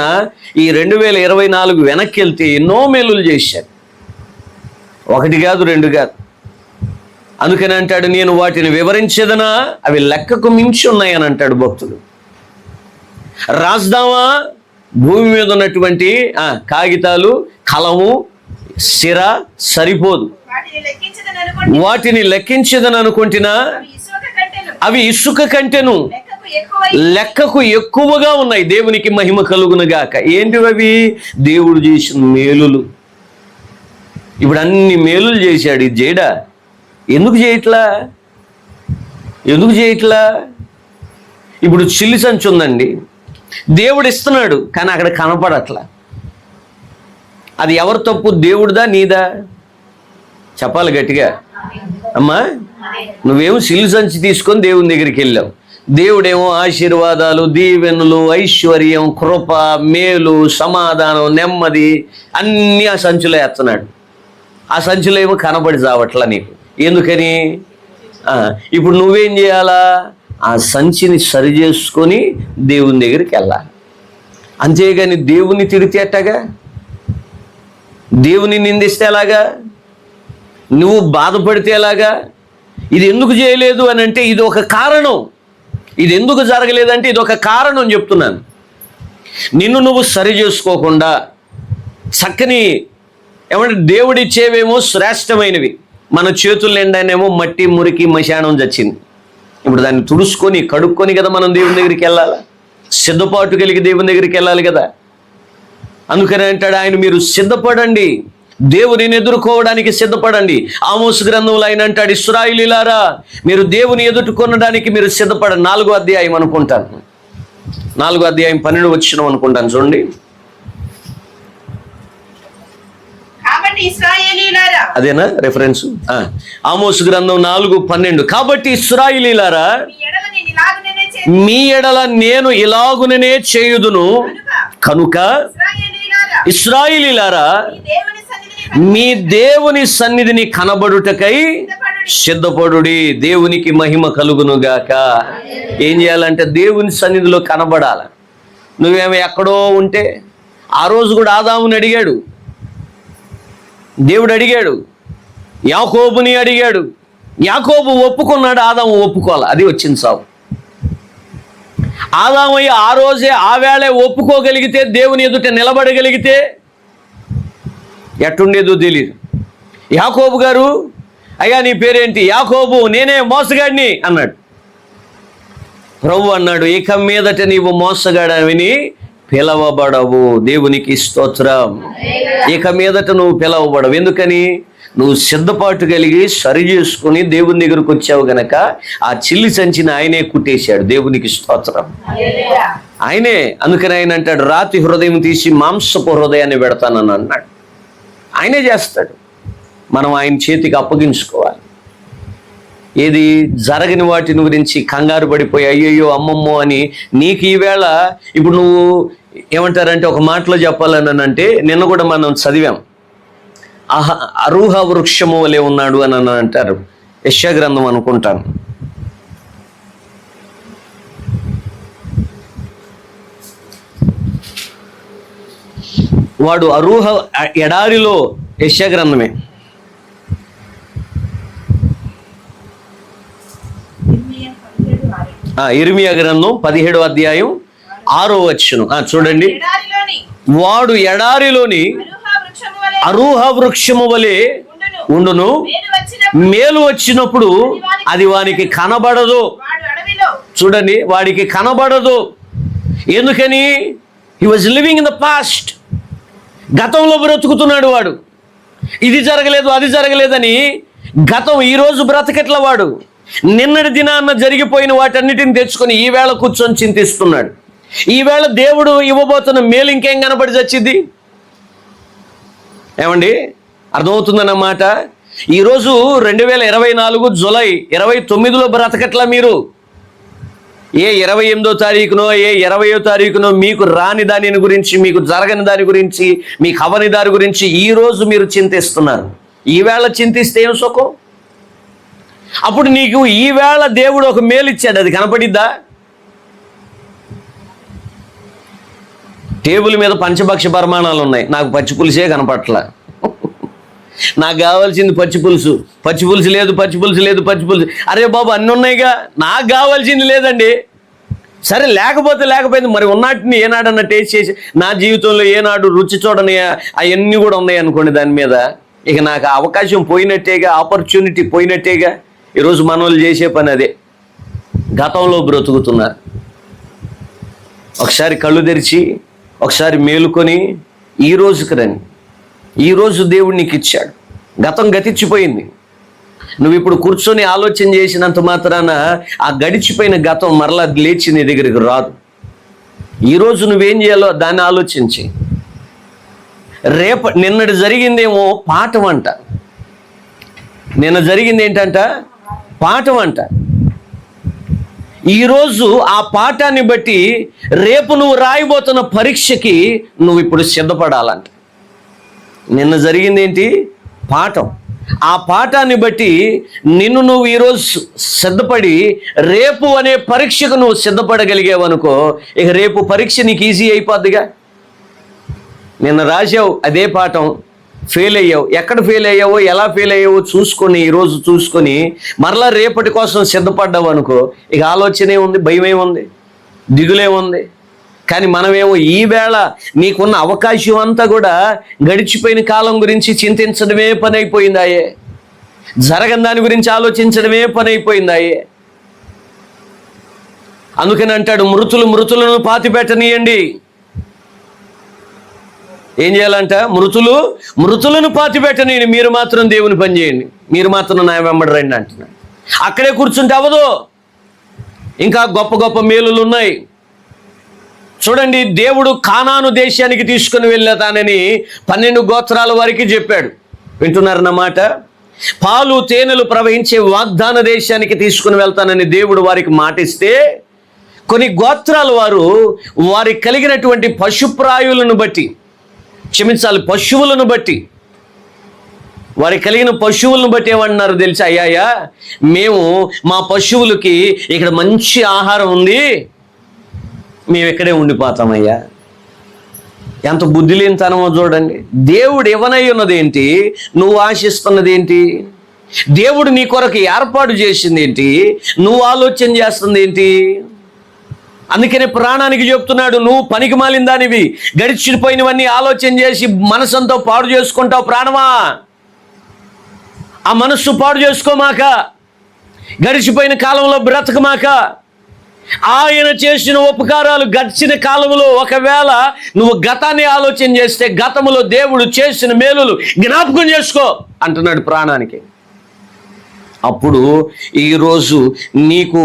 ఈ 2024 వెనక్కి వెళ్తే ఎన్నో మేలులు చేశాడు. ఒకటి కాదు, రెండు కాదు. అందుకని అంటాడు, నేను వాటిని వివరించేదనా, అవి లెక్కకు మించి ఉన్నాయని అంటాడు భక్తుడు. రాద్దామా భూమి మీద ఉన్నటువంటి కాగితాలు, కలము, సిర సరిపోదు. వాటిని లెక్కించదని అనుకుంటున్నా, అవి ఇసుక కంటెను లెక్కకు ఎక్కువగా ఉన్నాయి. దేవునికి మహిమ కలుగునుగాక. ఏంటివి అవి? దేవుడు చేసిన మేలులు. ఇప్పుడు అన్ని మేలులు చేశాడు. ఇది చేయడా? ఎందుకు చేయట్లా? ఇప్పుడు చిల్లి సంచి ఉందండి, దేవుడు ఇస్తున్నాడు, కానీ అక్కడ కనపడట్లా. అది ఎవరి తప్పు? దేవుడిదా నీదా? చెప్పాలి గట్టిగా. అమ్మా, నువ్వేమో సిల్లు సంచి తీసుకొని దేవుని దగ్గరికి వెళ్ళావు. దేవుడేమో ఆశీర్వాదాలు, దీవెనలు, ఐశ్వర్యం, కృప, మేలు, సమాధానం, నెమ్మది అన్నీ ఆ సంచిలో ఎత్తన్నాడు. ఆ సంచిలో ఏమో కనబడి చావట్లా నీకు. ఎందుకని? ఇప్పుడు నువ్వేం చేయాలా? ఆ సంచిని సరి చేసుకొని దేవుని దగ్గరికి వెళ్ళాలి. అంతేగాని దేవుని తిడితే ఎట్టగా? దేవుని నిందిస్తే ఎలాగా? నువ్వు బాధపడితే ఎలాగా? ఇది ఎందుకు చేయలేదు అని అంటే ఇది ఒక కారణం. ఇది ఎందుకు జరగలేదంటే ఇది ఒక కారణం చెప్తున్నాను. నిన్ను నువ్వు సరి చేసుకోకుండా చక్కని ఏమంటే దేవుడిచ్చేవేమో శ్రేష్టమైనవి, మన చేతులు నిండానేమో మట్టి, మురికి, మశానం చచ్చింది. ఇప్పుడు దాన్ని తుడుచుకొని కడుక్కొని కదా మనం దేవుని దగ్గరికి వెళ్ళాలి. సిద్ధపాటు కలిగి దేవుని దగ్గరికి వెళ్ళాలి కదా. అందుకని అంటాడు ఆయన, మీరు సిద్ధపడండి, దేవునిని ఎదుర్కోవడానికి సిద్ధపడండి. ఆమోసు గ్రంథంలో ఆయన అంటాడు, ఇశ్రాయేలీయులారా మీరు దేవుని ఎదుర్కొనడానికి మీరు సిద్ధపడండి. 4వ అధ్యాయం అనుకుంటాను, 4వ అధ్యాయం 12 వచనం అనుకుంటాను. చూడండి, అదేనా రెఫరెన్స్? ఆమోసు గ్రంథం 4:12. కాబట్టి ఇశ్రాయేలీయులారా మీ ఎడల నేను ఇలాగుననే చేయుదును కనుక ఇశ్రాయేలీయులారా మీ దేవుని సన్నిధిని కనబడుటకై సిద్ధపడుడి. దేవునికి మహిమ కలుగునుగాక. ఏం చేయాలంటే దేవుని సన్నిధిలో కనబడాల. నువ్వేమో ఎక్కడో ఉంటే, ఆ రోజు కూడా ఆదాముని అడిగాడు, దేవుడు అడిగాడు, యాకోబుని అడిగాడు. యాకోబు ఒప్పుకున్నాడు, ఆదాము ఒప్పుకోవాలి. అది వచ్చింది సావు. ఆదామయ్య ఆ రోజే ఆ వేళ ఒప్పుకోగలిగితే, దేవుని ఎదుట నిలబడగలిగితే ఎట్టుండేదో తెలియదు. యాకోబు గారు, అయ్యా నీ పేరేంటి? యాకోబు. నేనే మోసగాడిని అన్నాడు. ప్రభు అన్నాడు, ఇక మీదట నీవు మోసగాడని పిలవబడవు. దేవునికి స్తోత్రం. ఇక మీదట నువ్వు పిలవబడవు. ఎందుకని? నువ్వు సిద్ధపాటు కలిగి సరి చేసుకుని దేవుని దగ్గరకు వచ్చావు గనక ఆ చిల్లి సంచిని ఆయనే కుట్టేశాడు. దేవునికి స్తోత్రం. ఆయనే. అందుకని ఆయన అంటాడు, రాతి హృదయం తీసి మాంసపు హృదయాన్ని పెడతానని అన్నాడు. ఆయనే చేస్తాడు. మనం ఆయన చేతికి అప్పగించుకోవాలి. ఏది జరగని వాటిని గురించి కంగారు పడిపోయి అయ్యయ్యో అమ్మమ్మో అని నీకు ఈవేళ ఇప్పుడు నువ్వు ఏమంటారంటే, ఒక మాటలో చెప్పాలని అంటే, నిన్న కూడా మనం చదివాం, అరూహ వృక్షము వలె ఉన్నాడు అని అంటారు. యెషయా గ్రంథం అనుకుంటాను. వాడు అరూహ ఎడారిలో, యెషయా గ్రంథమే, ఇర్మియా గ్రంథం 17వ అధ్యాయం 6వ వచనం చూడండి. వాడు ఎడారిలోని అరూహ వృక్షము వలె ఉండును, మేలు వచ్చినప్పుడు అది వానికి కనబడదు. చూడండి, వాడికి కనబడదు. ఎందుకని? He was living in the past. గతంలో బ్రతుకుతున్నాడు వాడు. ఇది జరగలేదు, అది జరగలేదని గతం ఈరోజు బ్రతకట్ల వాడు. నిన్నటి దినాన్న జరిగిపోయిన వాటన్నిటిని తెచ్చుకొని ఈవేళ కూర్చొని చింతిస్తున్నాడు. ఈవేళ దేవుడు ఇవ్వబోతున్న మేలు ఇంకేం కనబడి చచ్చింది? ఏమండి, అర్థమవుతుందన్నమాట. ఈరోజు 2024 జూలై 29లో బ్రతకట్లా మీరు. ఏ 28వ తారీఖునో ఏ 20వ తారీఖునో మీకు రాని దాని గురించి, మీకు జరగని దాని గురించి, మీకు అవని దాని గురించి ఈరోజు మీరు చింతిస్తున్నారు. ఈవేళ చింతిస్తే ఏం సుఖం? అప్పుడు నీకు ఈవేళ దేవుడు ఒక మేలు ఇచ్చాడు, అది కనపడిద్దా? టేబుల్ మీద పంచభక్ష పరిమాణాలు ఉన్నాయి, నాకు పచ్చి పులుసే కనపట్ల. నాకు కావాల్సింది పచ్చి పులుసు. పచ్చి పులుసు లేదు, పచ్చి పులుసు లేదు, పచ్చి పులుసు. అరే బాబు, అన్నీ ఉన్నాయిగా, నాకు కావాల్సింది లేదండి. సరే, లేకపోయింది. మరి ఉన్నటిని ఏనాడన్నా టేస్ట్ చేసి, నా జీవితంలో ఏనాడు రుచి చూడని అవన్నీ కూడా ఉన్నాయి అనుకోండి దాని మీద, ఇక నాకు అవకాశం పోయినట్టేగా, ఆపర్చునిటీ పోయినట్టేగా. ఈరోజు మన వాళ్ళు చేసే పని అదే. గతంలో బ్రతుకుతున్నారు. ఒకసారి కళ్ళు తెరిచి, ఒకసారి మేలుకొని ఈ రోజుకి రండి. ఈరోజు దేవుడు నీకు ఇచ్చాడు. గతం గతించిపోయింది. నువ్వు ఇప్పుడు కూర్చొని ఆలోచన చేసినంత మాత్రాన ఆ గడిచిపోయిన గతం మరలా లేచి నీ దగ్గరికి రాదు. ఈరోజు నువ్వేం చేయాలో దాన్ని ఆలోచించి, నిన్నటి జరిగిందేమో పాఠం అంట. నిన్న జరిగింది ఏంటంట? పాఠం అంట. ఈరోజు ఆ పాఠాన్ని బట్టి రేపు నువ్వు రాయబోతున్న పరీక్షకి నువ్వు ఇప్పుడు సిద్ధపడాలంట. నిన్న జరిగింది ఏంటి? పాఠం. ఆ పాఠాన్ని బట్టి నువ్వు ఈరోజు సిద్ధపడి రేపు అనే పరీక్షకు నువ్వు సిద్ధపడగలిగావు అనుకో, ఇక రేపు పరీక్ష నీకు ఈజీ అయిపోద్దిగా. నిన్న రాసావు అదే పాఠం, ఫెయిల్ అయ్యావు. ఎక్కడ ఫెయిల్ అయ్యావో, ఎలా ఫెయిల్ అయ్యావో చూసుకొని, ఈరోజు చూసుకొని మరలా రేపటి కోసం సిద్ధపడ్డావు అనుకో, ఇక ఆలోచనే ఉంది, భయమేముంది, దిగులేముంది. కానీ మనమేమో ఈవేళ నీకున్న అవకాశం అంతా కూడా గడిచిపోయిన కాలం గురించి చింతించడమే పని అయిపోయిందాయే, జరగని దాని గురించి ఆలోచించడమే పని అయిపోయిందాయే. అందుకని అంటాడు, మృతులను పాతిపెట్టనీయండి. ఏం చేయాలంట? మృతులను పాతిపెట్టనీయండి, మీరు మాత్రం దేవుని పని చేయండి, మీరు మాత్రం నా వెంబడి రండి అంటున్నాడు. అక్కడే కూర్చుంటే అవ్వదు, ఇంకా గొప్ప గొప్ప మేలులు ఉన్నాయి. చూడండి, దేవుడు కానాను దేశానికి తీసుకుని వెళ్ళతానని 12 గోత్రాల వారికి చెప్పాడు. వింటున్నారన్నమాట. పాలు తేనెలు ప్రవహించే వాగ్దాన దేశానికి తీసుకుని వెళ్తానని దేవుడు వారికి మాటిస్తే, కొన్ని గోత్రాల వారు వారికి కలిగినటువంటి పశువులను బట్టి వారికి కలిగిన పశువులను బట్టి ఏమన్నారు తెలుసా? అయ్యాయా, మేము మా పశువులకి ఇక్కడ మంచి ఆహారం ఉంది, మేము ఇక్కడే ఉండిపోతామయ్యా. ఎంత బుద్ధి లేనితనమో చూడండి. దేవుడు ఇవ్వనై ఉన్నది ఏంటి? నువ్వు ఆశిస్తున్నది ఏంటి? దేవుడు నీ కొరకు ఏర్పాటు చేసింది ఏంటి? నువ్వు ఆలోచన చేస్తుంది ఏంటి? అందుకనే ప్రాణానికి చెప్తున్నాడు, నువ్వు పనికి మాలిన దానివి, గడిచిపోయినవన్నీ ఆలోచన చేసి మనసంతో పాడు చేసుకుంటావు. ప్రాణమా, ఆ మనస్సు పాడు చేసుకోమాక, గడిచిపోయిన కాలంలో బ్రతకమాక. ఆయన చేసిన ఉపకారాలు గడిచిన కాలంలో ఒకవేళ నువ్వు గతాన్ని ఆలోచన చేస్తే, గతంలో దేవుడు చేసిన మేలులు జ్ఞాపకం చేసుకో అంటున్నాడు ప్రాణానికి. అప్పుడు ఈరోజు నీకు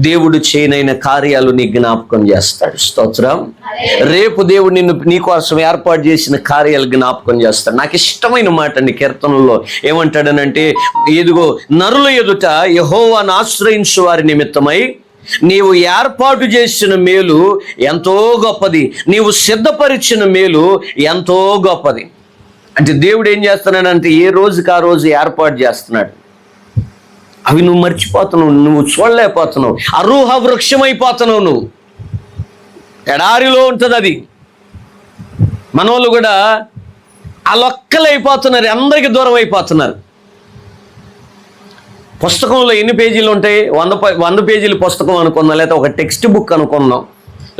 దేవుడు చేయనైన కార్యాలు నీ జ్ఞాపకం చేస్తాడు. స్తోత్రం. రేపు దేవుడు నీ కోసం ఏర్పాటు చేసిన కార్యాలు జ్ఞాపకం చేస్తాడు. నాకు ఇష్టమైన మాట అండి, కీర్తనలో ఏమంటాడనంటే, ఇదిగో నరుల ఎదుట యెహోవాను ఆశ్రయించు వారి నిమిత్తమై నీవు ఏర్పాటు చేసిన మేలు ఎంతో గొప్పది, నీవు సిద్ధపరిచిన మేలు ఎంతో గొప్పది. అంటే దేవుడు ఏం చేస్తున్నాడంటే, ఏ రోజుకి ఆ రోజు ఏర్పాటు చేస్తున్నాడు. అవి నువ్వు మర్చిపోతున్నావు, నువ్వు చూడలేకపోతున్నావు, అరూహ వృక్షం అయిపోతున్నావు. నువ్వు ఎడారిలో ఉంటుంది అది. మనోళ్ళు కూడా అలొక్కలు అయిపోతున్నారు, అందరికీ దూరం అయిపోతున్నారు. పుస్తకంలో ఎన్ని పేజీలు ఉంటాయి? 100 పేజీల పుస్తకం అనుకుందాం, లేకపోతే ఒక టెక్స్ట్ బుక్ అనుకుందాం,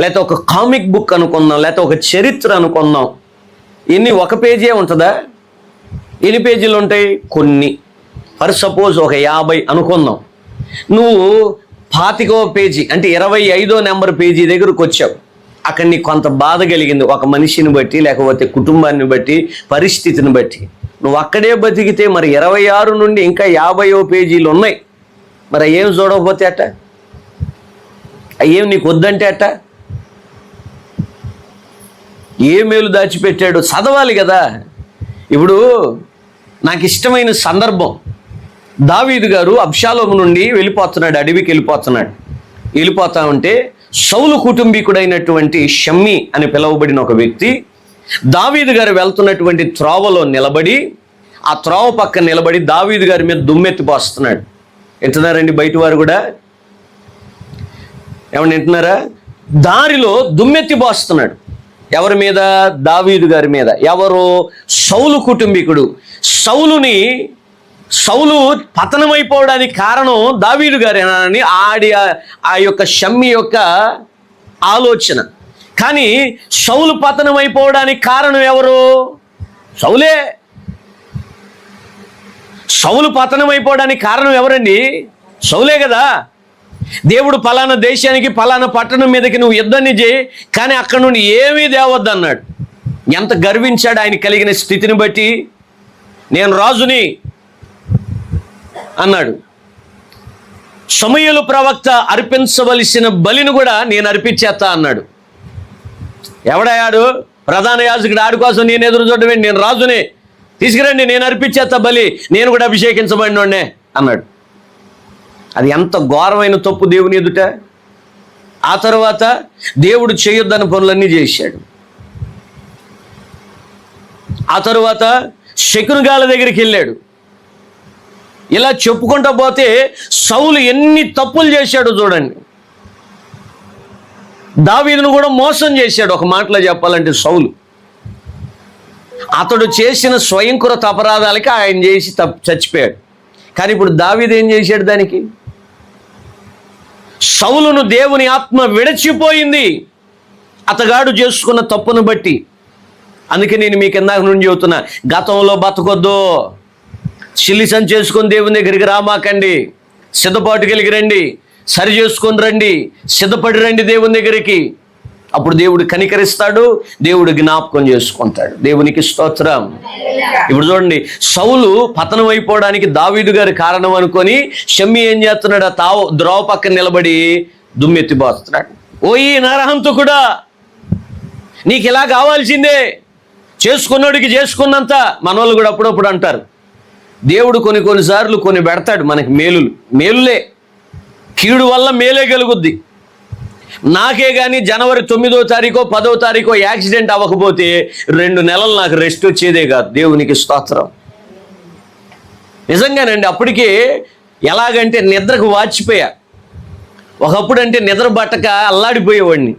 లేకపోతే ఒక కామిక్ బుక్ అనుకుందాం, లేకపోతే ఒక చరిత్ర అనుకుందాం. ఎన్ని, ఒక పేజీ ఉంటుందా? ఎన్ని పేజీలు ఉంటాయి? కొన్ని. ఫర్ సపోజ్ ఒక 50 అనుకుందాం. నువ్వు 25వ పేజీ అంటే 25వ నెంబర్ పేజీ దగ్గరకు వచ్చావు. అక్కడ నీకు కొంత బాధ కలిగింది, ఒక మనిషిని బట్టి, లేకపోతే కుటుంబాన్ని బట్టి, పరిస్థితిని బట్టి. నువ్వు అక్కడే బతికితే మరి 26 నుండి ఇంకా 50వ పేజీలు ఉన్నాయి. మరి ఏం చూడకపోతే అట్ట, అయ్యేం నీకు వద్దంటే అట్ట? ఏ మేలు దాచిపెట్టాడు చదవాలి కదా. ఇప్పుడు నాకు ఇష్టమైన సందర్భం, దావీదు గారు అబ్షాలోము నుండి వెళ్ళిపోతున్నాడు, అడవికి వెళ్ళిపోతా ఉంటే సౌలు కుటుంబీకుడైనటువంటి షమ్మీ అని పిలువబడిన ఒక వ్యక్తి దావీదు గారు వెళ్తున్నటువంటి త్రోవలో నిలబడి, ఆ త్రోవ పక్కన నిలబడి దావీదు గారి మీద దుమ్మెత్తి పోస్తున్నాడు. వింటున్నారండి బయట వారు కూడా? ఏమన్నా వింటున్నారా? దారిలో దుమ్మెత్తి పోస్తున్నాడు. ఎవరి మీద? దావీదు గారి మీద. ఎవరు? సౌలు కుటుంబీకుడు. సౌలు పతనమైపోవడానికి కారణం దావీదు గారేనని ఆ యొక్క షమ్మీ యొక్క ఆలోచన. కానీ సౌలు పతనమైపోవడానికి కారణం ఎవరు? సౌలే. సౌలు పతనమైపోవడానికి కారణం ఎవరండి? సౌలే కదా. దేవుడు పలానా దేశానికి, పలానా పట్టణం మీదకి నువ్వు యుద్ధాన్ని చేయి, కానీ అక్కడ నుండి ఏమీ తేవద్దు అన్నాడు. ఎంత గర్వించాడు ఆయన కలిగిన స్థితిని బట్టి. నేను రాజుని అన్నాడు. సమూయేలు ప్రవక్త అర్పించవలసిన బలిని కూడా నేను అర్పించేస్తా అన్నాడు. ఎవడయ్యాడు? ప్రధాన యాజకుడు. ఆడి కోసం నేను ఎదురు చూడవేంటి? నేను రాజుని, తీసుకురండి, నేను అర్పించేస్తా బలి, నేను కూడా అభిషేకించబడినోడ్నే అన్నాడు. అది ఎంత ఘోరమైన తప్పు దేవుని ఎదుట. ఆ తర్వాత దేవుడు చేయొద్దన్న పనులన్నీ చేశాడు. ఆ తరువాత శకునగాల దగ్గరికి వెళ్ళాడు. ఇలా చెప్పుకుంటూ పోతే సౌలు ఎన్ని తప్పులు చేశాడో చూడండి. దావీదును కూడా మోసం చేశాడు. ఒక మాటలో చెప్పాలంటే సౌలు అతడు చేసిన స్వయంకృత అపరాధాలకి ఆయన చేసి చచ్చిపోయాడు. కానీ ఇప్పుడు దావీదు ఏం చేశాడు? దానికి సౌలును దేవుని ఆత్మ విడచిపోయింది అతగాడు చేసుకున్న తప్పును బట్టి. అందుకే నేను మీకు ఇందాక నుండి చెబుతున్నా, గతంలో బతకొద్దు, చిల్లిసం చేసుకొని దేవుని దగ్గరికి రామాకండి, సిద్ధపాటు కలిగి రండి, సరి చేసుకొని రండి, సిద్ధపడి రండి దేవుని దగ్గరికి. అప్పుడు దేవుడు కనికరిస్తాడు, దేవుడు జ్ఞాపకం చేసుకుంటాడు. దేవునికి స్తోత్రం. ఇప్పుడు చూడండి, సౌలు పతనం అయిపోవడానికి దావీదు గారి కారణం అనుకొని షమ్మీ ఏం చేస్తున్నాడు? ద్రోవ పక్కన నిలబడి దుమ్మెత్తిపోతున్నాడు. ఓయి నరహంతకుడా, నీకు ఇలా కావాల్సిందే, చేసుకున్నోడికి చేసుకున్నంత. మనోళ్ళు కూడా అప్పుడప్పుడు అంటారు, దేవుడు కొన్నిసార్లు కొన్ని పెడతాడు మనకి మేలులే, కీడు వల్ల మేలే కలుగుద్ది. నాకే కానీ జనవరి 9వ తారీఖో 10వ తారీఖో యాక్సిడెంట్ అవ్వకపోతే 2 నెలలు నాకు రెస్ట్ వచ్చేదే కాదు. దేవునికి స్తోత్రం. నిజంగానండి. అప్పటికే ఎలాగంటే నిద్రకు వాచిపోయా. ఒకప్పుడు అంటే నిద్ర బట్టక అల్లాడిపోయేవాడిని.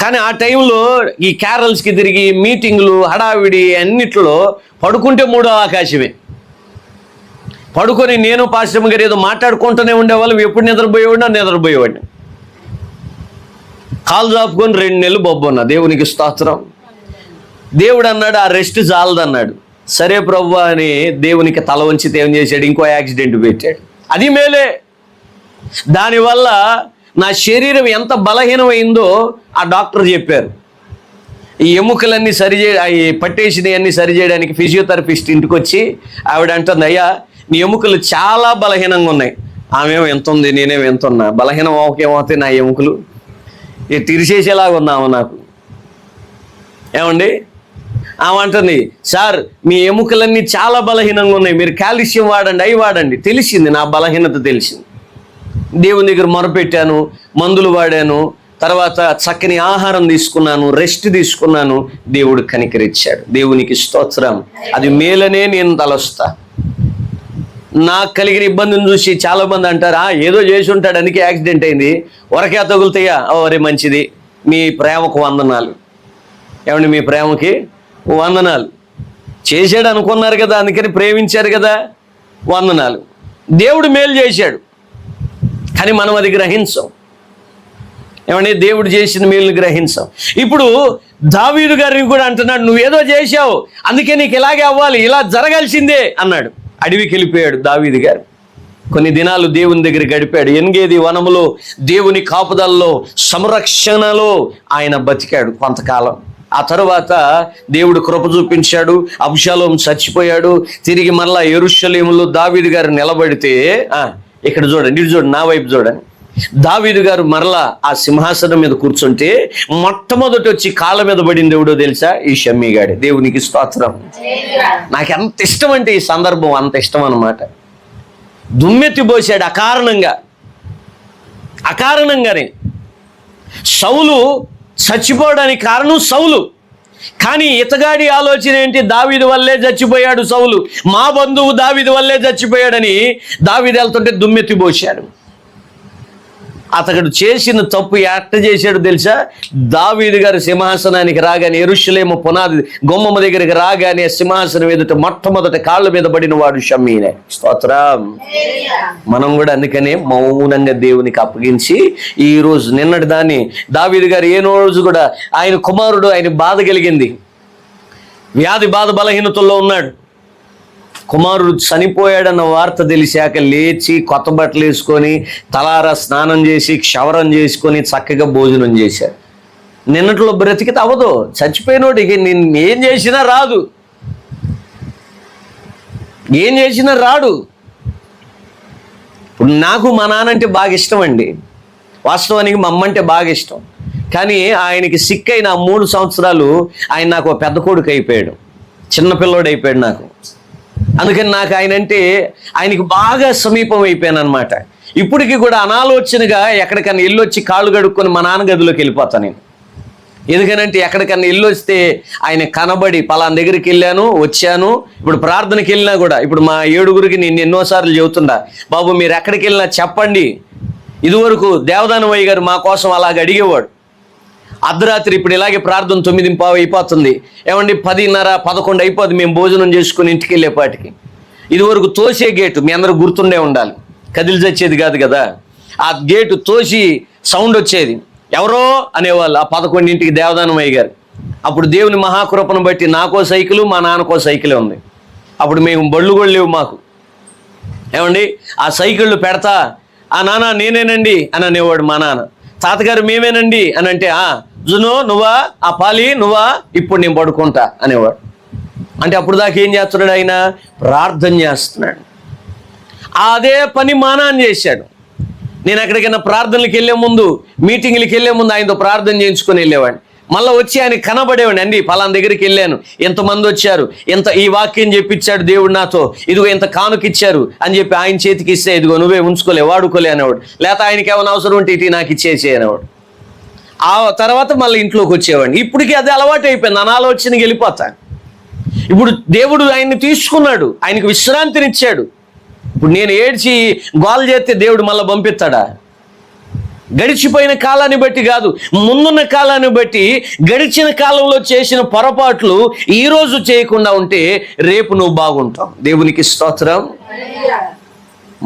కానీ ఆ టైంలో ఈ క్యారల్స్కి తిరిగి మీటింగులు హడావిడి అన్నిట్లో పడుకుంటే 3వ ఆకాశమే. పడుకొని నేను పాశ్రమ గారు ఏదో మాట్లాడుకుంటూనే ఉండేవాళ్ళం. ఎప్పుడు నిద్రపోయేవాడిని. కాలు చాపుకొని 2 నెలలు బొబ్బున్నా. దేవునికి స్తోత్రం. దేవుడు అన్నాడు, ఆ రెస్ట్ చాలదన్నాడు. సరే ప్రభు అని దేవునికి తల వంచితే ఏం చేశాడు? ఇంకో యాక్సిడెంట్ పెట్టాడు. అది మేలే. దానివల్ల నా శరీరం ఎంత బలహీనమైందో ఆ డాక్టర్ చెప్పారు. ఈ ఎముకలన్నీ పట్టేసినవన్నీ సరిచేయడానికి ఫిజియోథెరపిస్ట్ ఇంటికి వచ్చి ఆవిడ అంటుంది, అయ్యా నీ ఎముకలు చాలా బలహీనంగా ఉన్నాయి. ఆమెమో ఎంత ఉంది, నేనేమో ఎంత ఉన్నా. బలహీనం ఏమవుతాయి నా ఎముకలు, తిరిసేసేలాగా ఉన్నాము నాకు. ఏమండి? ఆమె అంటుంది, సార్ మీ ఎముకలన్నీ చాలా బలహీనంగా ఉన్నాయి, మీరు కాల్షియం వాడండి, అవి వాడండి. తెలిసింది, నా బలహీనత తెలిసింది. దేవుని దగ్గర మొరపెట్టాను, మందులు వాడాను, తర్వాత చక్కని ఆహారం తీసుకున్నాను, రెస్ట్ తీసుకున్నాను. దేవుడు కనికరించాడు. దేవునికి స్తోత్రం. అది మేలనే నేను తలస్తా. నాకు కలిగిన ఇబ్బందిని చూసి చాలా మంది అంటారా, ఏదో చేసి ఉంటాడు అందుకే యాక్సిడెంట్ అయింది, వరకే తగులుతాయా? ఓరే మంచిది, మీ ప్రేమకు వందనాలు. ఏమండి, మీ ప్రేమకి వందనాలు. చేశాడు అనుకున్నారు కదా, అందుకని ప్రేమించారు కదా, వందనాలు. దేవుడు మేలు చేశాడు, కానీ మనం అది గ్రహించాం. ఏమండి, దేవుడు చేసిన మేలుని గ్రహించాం. ఇప్పుడు దావీదు గారిని కూడా అంటున్నాడు, నువ్వేదో చేశావు అందుకే నీకు ఇలాగే అవ్వాలి, ఇలా జరగాల్సిందే అన్నాడు. అడవికి వెళ్ళిపోయాడు దావీదు గారు. కొన్ని దినాలు దేవుని దగ్గర గడిపాడు. ఎన్గేది వనములో దేవుని కాపుదల్లో సంరక్షణలో ఆయన బతికాడు కొంతకాలం. ఆ తరువాత దేవుడు కృప చూపించాడు. అబ్షాలోము చచ్చిపోయాడు. తిరిగి మళ్ళా యెరూషలేములో దావీదు గారు నిలబడితే ఇక్కడ చూడండి, ఇటు చూడండి, నా వైపు చూడండి. దావీదు గారు మరలా ఆ సింహాసనం మీద కూర్చుంటే మొట్టమొదటి వచ్చి కాళ్ళ మీద పడింది ఎవడో తెలుసా? ఈ షమ్మీగాడే. దేవునికి స్తోత్రం. నాకు ఎంత ఇష్టం అంటే ఈ సందర్భం అంత ఇష్టం అన్నమాట. దుమ్మెత్తి పోసాడు అకారణంగానే. సౌలు చచ్చిపోవడానికి కారణం సౌలు. కానీ ఇతగాడి ఆలోచన ఏంటి? దావీదు వల్లే చచ్చిపోయాడు సౌలు, మా బంధువు దావీదు వల్లే చచ్చిపోయాడని దావీదు వెళ్తుంటే దుమ్మెత్తి పోశాడు. అతడు చేసిన తప్పు ఎట్ట చేశాడు తెలుసా? దావీదు గారు సింహాసనానికి రాగానే, యెరూషలేము పునాది గుమ్మము దగ్గరికి రాగానే సింహాసనం ఎదుట మొట్టమొదటి కాళ్ళ మీద పడిన వాడు షమ్మీనే. స్తోత్రం. మనం కూడా అందుకనే మౌనంగా దేవునికి అప్పగించి ఈరోజు నిన్నటి దాన్ని దావీదు గారు ఏ రోజు కూడా ఆయన కుమారుడు ఆయన బాధ కలిగింది, వ్యాధి బాధ బలహీనతల్లో ఉన్నాడు. కుమారుడు చనిపోయాడన్న వార్త తెలిసాక లేచి కొత్త బట్టలు వేసుకొని తలారా స్నానం చేసి క్షవరం చేసుకొని చక్కగా భోజనం చేశాడు. నిన్నట్లో బ్రతికితే అవదు. చచ్చిపోయినోడికి నేను ఏం చేసినా రాదు, ఏం చేసినా రాడు. ఇప్పుడు నాకు మా నాన్న అంటే బాగా ఇష్టం అండి. వాస్తవానికి మా అమ్మ అంటే బాగా ఇష్టం. కానీ ఆయనకి సిక్ అయిన 3 సంవత్సరాలు ఆయన నాకు ఒక పెద్ద కొడుకు అయిపోయాడు, చిన్నపిల్లోడు అయిపోయాడు నాకు. అందుకని నాకు ఆయనకి బాగా సమీపం అయిపోయాను అనమాట. ఇప్పటికి కూడా అనాలోచనగా ఎక్కడికన్నా వెళ్ళొచ్చి కాళ్ళు కడుక్కొని మా నాన్న గదిలోకి వెళ్ళిపోతాను నేను. ఎందుకనంటే ఎక్కడికన్నా వెళ్ళొస్తే ఆయన కనబడి పలానా దగ్గరికి వెళ్ళాను వచ్చాను. ఇప్పుడు ప్రార్థనకి వెళ్ళినా కూడా ఇప్పుడు మా 7గురికి నేను ఎన్నోసార్లు చెబుతున్నా, బాబు మీరు ఎక్కడికి వెళ్ళినా చెప్పండి. ఇదివరకు దేవదానవయ్య గారు మా కోసం అలాగ అడిగేవాడు. అర్ధరాత్రి ఇప్పుడు ఇలాగే ప్రార్థన 9:15 అయిపోతుంది, ఏమండి 10:30 11 అయిపోతుంది మేము భోజనం చేసుకుని ఇంటికి వెళ్ళేపాటికి. ఇదివరకు తోసే గేటు మీ అందరూ గుర్తుండే ఉండాలి, కదిలి చచ్చేది కాదు కదా. ఆ గేటు తోసి సౌండ్ వచ్చేది, ఎవరో అనేవాళ్ళు. ఆ 11ంటికి దేవదానమయ్య గారు. అప్పుడు దేవుని మహాకృపను బట్టి నాకో సైకిల్ మా నాన్నకో సైకిలే ఉంది. అప్పుడు మేము బళ్ళు కూడా లేవు మాకు. ఏమండి ఆ సైకిళ్ళు పెడతా, ఆ నాన్న నేనేనండి అని అనేవాడు మా నాన్న. తాతగారు మేమేనండి అని అంటే, జునో నువ్వా, ఆ పాలి నువ్వా, ఇప్పుడు నేను పడుకుంటా అనేవాడు. అంటే అప్పుడు దాకా ఏం చేస్తున్నాడు? ఆయన ప్రార్థన చేస్తున్నాడు. అదే పని మా నాన్న చేశాడు. నేను ఎక్కడికైనా ప్రార్థనలకు వెళ్ళే ముందు, మీటింగ్లకి వెళ్ళే ముందు ఆయనతో ప్రార్థన చేయించుకొని వెళ్ళేవాడిని. మళ్ళీ వచ్చి ఆయన కనబడేవాడిని, అండి పలానా దగ్గరికి వెళ్ళాను, ఎంతమంది వచ్చారు, ఈ వాక్యం చెప్పించాడు దేవుడు నాతో, ఇదిగో ఎంత కానుకిచ్చారు అని చెప్పి ఆయన చేతికి ఇస్తే, ఇదిగో నువ్వే ఉంచుకోలే వాడుకోలే అనేవాడు. లేకపోతే ఆయనకి ఏమైనా అవసరం ఉంటే ఇటు నాకు ఇచ్చేసే అనేవాడు. ఆ తర్వాత మళ్ళీ ఇంట్లోకి వచ్చేవాడిని. ఇప్పటికీ అది అలవాటు అయిపోయింది, అనాలోచనకి వెళ్ళిపోతాను. ఇప్పుడు దేవుడు ఆయన్ని తీసుకున్నాడు, ఆయనకు విశ్రాంతినిచ్చాడు. ఇప్పుడు నేను ఏడ్చి గోల చేస్తే దేవుడు మళ్ళీ పంపిస్తాడా? గడిచిపోయిన కాలాన్ని బట్టి కాదు, ముందున్న కాలాన్ని బట్టి. గడిచిన కాలంలో చేసిన పొరపాట్లు ఈరోజు చేయకుండా ఉంటే రేపు నువ్వు బాగుంటావు. దేవునికి స్తోత్రం.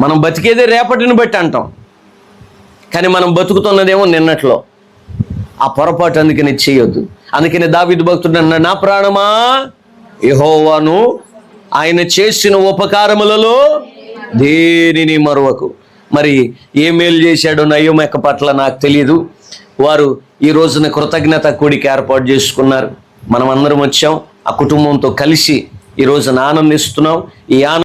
మనం బతికేదే రేపటిని బట్టి అంటాం, కానీ మనం బతుకుతున్నదేమో నిన్నట్లో. ఆ పొరపాటు అందుకని చేయొద్దు. అందుకని దావీదు భక్తుడు అన్నాడు, నా ప్రాణమా యెహోవాను ఆయన చేసిన ఉపకారములలో దేనిని మరువకు. మరి ఏ మేలు చేశాడో నయోమెక్క పట్ల నాకు తెలియదు. వారు ఈ రోజున కృతజ్ఞత కూడిక ఏర్పాటు చేసుకున్నారు. మనం అందరం వచ్చాం, ఆ కుటుంబంతో కలిసి ఈ రోజున ఆనందిస్తున్నాం. ఈ